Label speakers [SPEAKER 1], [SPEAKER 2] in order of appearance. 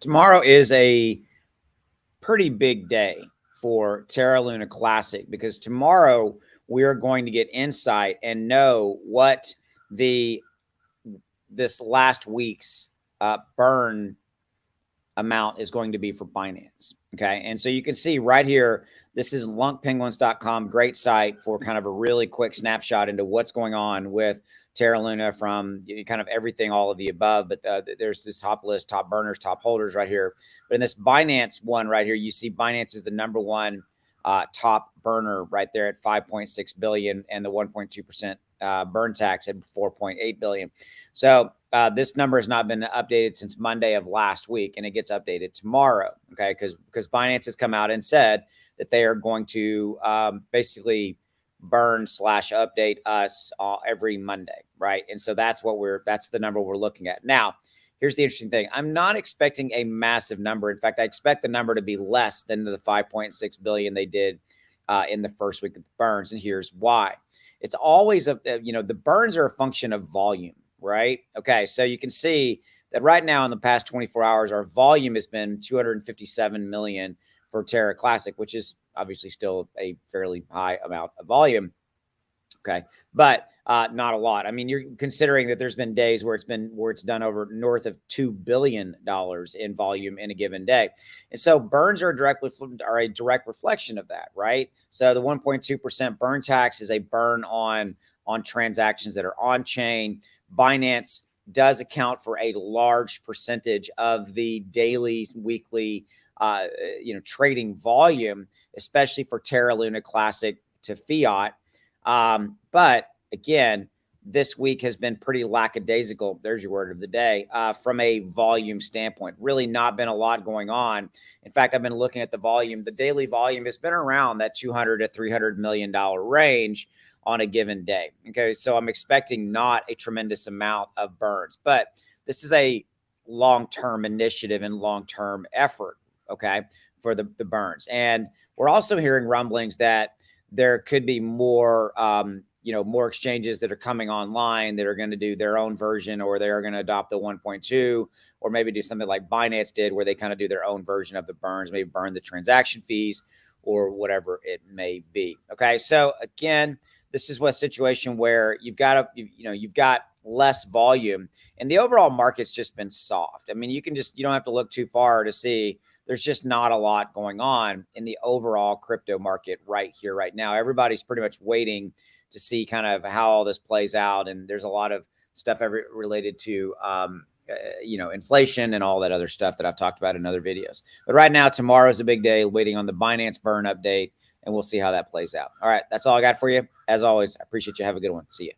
[SPEAKER 1] Tomorrow is a pretty big day for Terra Luna Classic because tomorrow we are going to get insight and know what the this last week's burn amount is going to be for Binance. Okay. And so you can see right here, this is luncpenguins.com, great site for kind of a really quick snapshot into what's going on with Terra Luna from kind of everything, all of the above. But there's this top list, top burners, top holders right here. But in this Binance one right here, you see Binance is the number one top burner right there at 5.6 billion and the 1.2% burn tax at 4.8 billion. So this number has not been updated since Monday of last week, and it gets updated tomorrow. Okay, because Binance has come out and said that they are going to basically burn / update us every Monday, right? And so that's the number we're looking at now. Here's the interesting thing. I'm not expecting a massive number. In fact, I expect the number to be less than the 5.6 billion they did in the first week of the burns. And here's why. It's always the burns are a function of volume, right? Okay, so you can see that right now in the past 24 hours, our volume has been 257 million for Terra Classic, which is obviously still a fairly high amount of volume. Okay, but not a lot. I mean, you're considering that there's been days where it's done over north of $2 billion in volume in a given day. And so burns are a direct reflection of that, right? So the 1.2% burn tax is a burn on transactions that are on chain. Binance does account for a large percentage of the daily, weekly, trading volume, especially for Terra Luna Classic to fiat. But again, this week has been pretty lackadaisical. There's your word of the day, from a volume standpoint. Really not been a lot going on. In fact, I've been looking at the volume. The daily volume has been around that $200 to $300 million range on a given day. Okay, so I'm expecting not a tremendous amount of burns, but this is a long-term initiative and long-term effort, okay, for the burns. And we're also hearing rumblings that there could be more, more exchanges that are coming online that are going to do their own version, or they are going to adopt the 1.2, or maybe do something like Binance did, where they kind of do their own version of the burns, maybe burn the transaction fees or whatever it may be. Okay, so again, this is a situation where you've got less volume, and the overall market's just been soft. I mean, you don't have to look too far to see there's just not a lot going on in the overall crypto market right here, right now. Everybody's pretty much waiting to see kind of how all this plays out. And there's a lot of stuff related to, inflation and all that other stuff that I've talked about in other videos. But right now, tomorrow's a big day, waiting on the Binance burn update, and we'll see how that plays out. All right, that's all I got for you. As always, I appreciate you. Have a good one. See you.